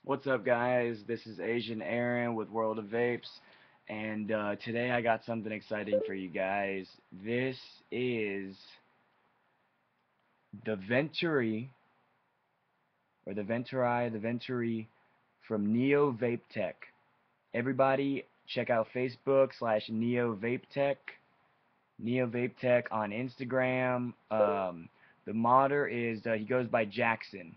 What's up, guys? This is Asian Aaron with World of Vapes, and today I got something exciting for you guys. This is the Venturi, or the Venturi from Neovapetek. Everybody, check out Facebook / Neovapetek, Neovapetek on Instagram. The modder is he goes by Jackson.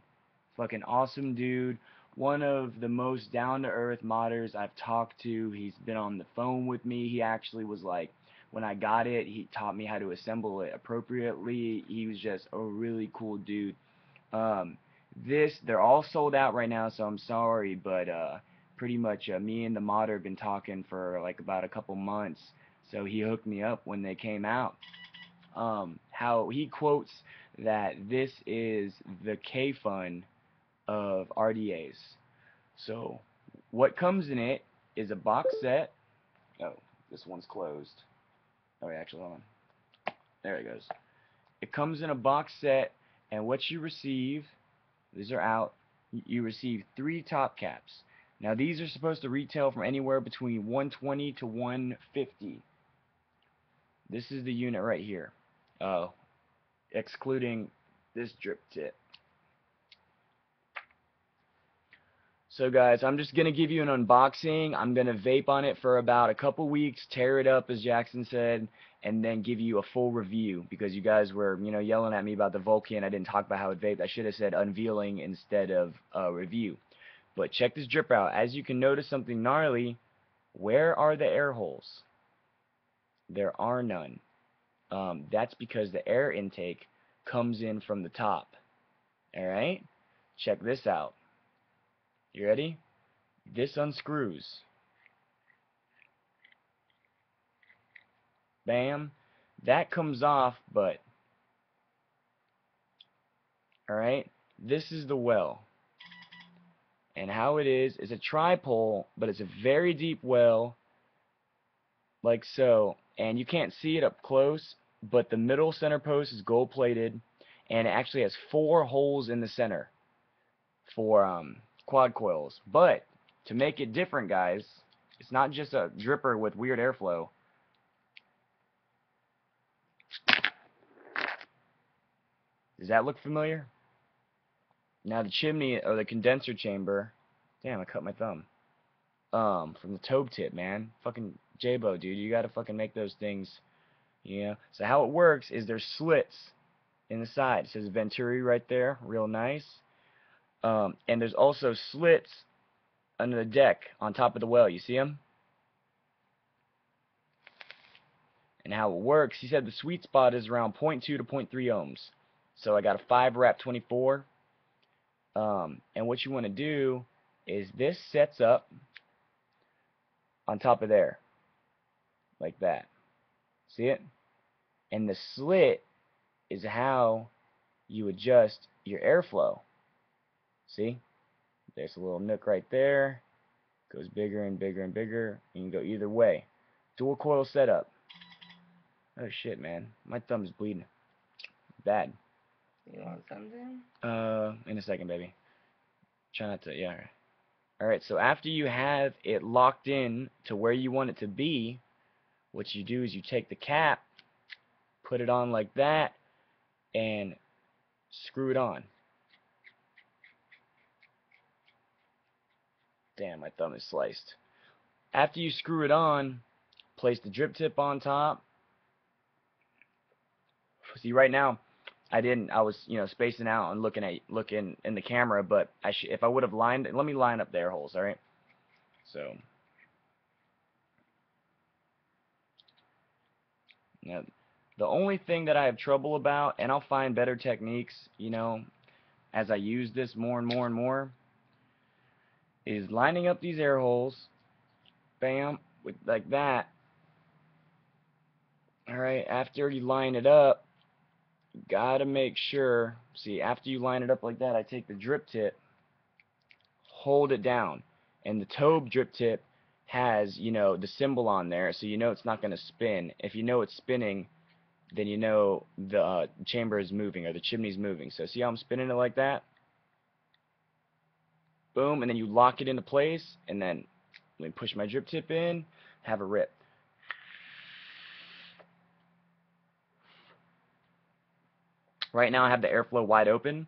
Fucking awesome dude. One of the most down to earth modders I've talked to. He's been on the phone with me. He actually was like, when I got it, he taught me how to assemble it appropriately. He was just a really cool dude. Um, they're all sold out right now, so I'm sorry, but pretty much me and the modder have been talking for like about a couple months. So he hooked me up when they came out. How he quotes that this is the Kayfun of RDAs. So what comes in it is a box set. Oh, this one's closed. Oh, wait, actually, hold on. There it goes. It comes in a box set, and what you receive, these are out, you receive 3 top caps. Now these are supposed to retail from anywhere between 120 to 150. This is the unit right here, excluding this drip tip. So guys, I'm just going to give you an unboxing. I'm going to vape on it for about a couple weeks, tear it up as Jackson said, and then give you a full review because you guys were, yelling at me about the Vulcan. I didn't talk about how it vaped. I should have said unveiling instead of review. But check this drip out. As you can notice something gnarly, where are the air holes? There are none. That's because the air intake comes in from the top. Alright? Check this out. You ready? This unscrews. Bam. That comes off, but alright, this is the well. And how it is a tripole, but it's a very deep well, like so. And you can't see it up close, but the middle center post is gold plated, and it actually has 4 holes in the center for quad coils. But to make it different, guys, it's not just a dripper with weird airflow. Does that look familiar? Now the chimney or the condenser chamber, damn, I cut my thumb. From the tobe tip, man. Fucking J-Bo, dude, you gotta fucking make those things, So how it works is there's slits in the side. It says Venturi right there, real nice. And there's also slits under the deck on top of the well. You see them? And how it works, he said the sweet spot is around 0.2 to 0.3 ohms. So I got a 5 wrap 24. And what you want to do is this sets up on top of there, like that. See it? And the slit is how you adjust your airflow. See? There's a little nook right there. Goes bigger and bigger and bigger. You can go either way. Dual coil setup. Oh shit, man. My thumb's bleeding. Bad. You want something? In a second, baby. Try not to, yeah. Alright, so after you have it locked in to where you want it to be, what you do is you take the cap, put it on like that, and screw it on. Damn, my thumb is sliced. After you screw it on, place the drip tip on top. See, right now, I was, spacing out and looking in the camera, but if I would have lined, let me line up the air holes, alright? So, now, the only thing that I have trouble about, and I'll find better techniques, as I use this more and more and more, is lining up these air holes, bam, with like that. Alright, after you line it up, you gotta make sure, see, after you line it up like that, I take the drip tip, hold it down, and the tobe drip tip has, the symbol on there, so you know it's not gonna spin. If you know it's spinning, then you know the chamber is moving, or the chimney's moving. So see how I'm spinning it like that? boom, and then you lock it into place, and then let me push my drip tip in, have a rip. Right now I have the airflow wide open.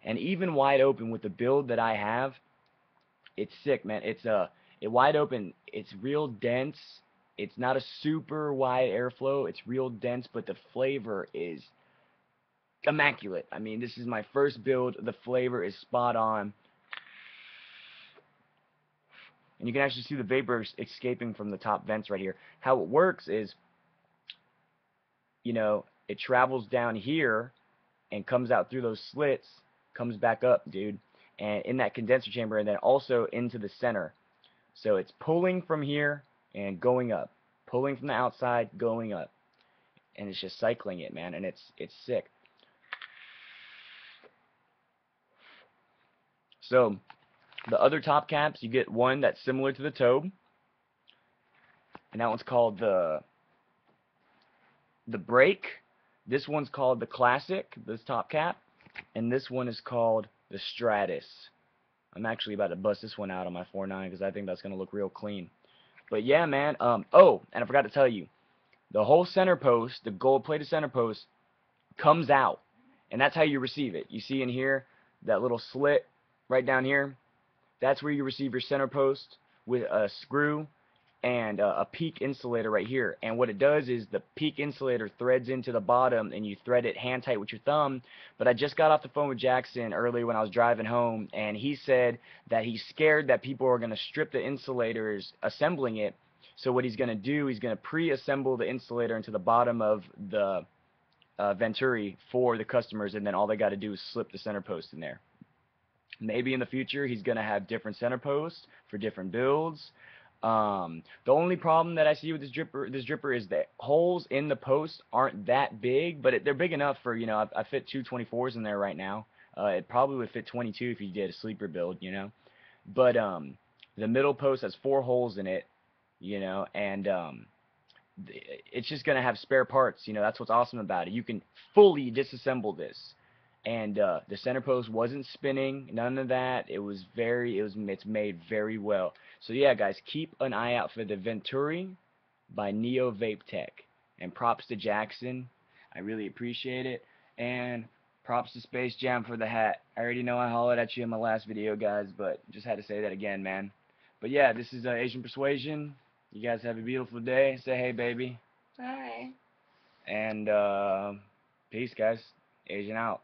And even wide open with the build that I have, it's sick, man. It's wide open. It's real dense. It's not a super wide airflow. It's real dense, but the flavor is immaculate. I mean, this is my first build. The flavor is spot on. And you can actually see the vapors escaping from the top vents right here. How it works is, you know, it travels down here and comes out through those slits, comes back up, dude, and in that condenser chamber, and then also into the center. So it's pulling from here and going up, pulling from the outside, going up, and it's just cycling it, man, and it's sick. So the other top caps, you get one that's similar to the Tobe, and that one's called the Break. This one's called the Classic, this top cap, and this one is called the Stratus. I'm actually about to bust this one out on my 4.9 because I think that's going to look real clean. But yeah, man, oh, and I forgot to tell you, the whole center post, the gold-plated center post, comes out, and that's how you receive it. You see in here, that little slit right down here, that's where you receive your center post with a screw and a peak insulator right here. And what it does is the peak insulator threads into the bottom, and you thread it hand tight with your thumb. But I just got off the phone with Jackson earlier when I was driving home, and he said that he's scared that people are going to strip the insulators assembling it. So what he's going to do, he's going to pre-assemble the insulator into the bottom of the Venturi for the customers, and then all they got to do is slip the center post in there. Maybe in the future he's going to have different center posts for different builds. The only problem that I see with this dripper is that holes in the post aren't that big, but they're big enough for, you know, I fit two 24s in there right now. It probably would fit 22 if you did a sleeper build, you know. But the middle post has 4 holes in it, you know, and it's just going to have spare parts, you know. That's what's awesome about it. You can fully disassemble this. And the center post wasn't spinning, none of that. It's made very well. So yeah, guys, keep an eye out for the Venturi by Neovapetek. And props to Jackson. I really appreciate it. And props to Space Jam for the hat. I already know I hollered at you in my last video, guys, but just had to say that again, man. But yeah, this is Asian Persuasion. You guys have a beautiful day. Say hey, baby. Hi. And peace, guys. Asian out.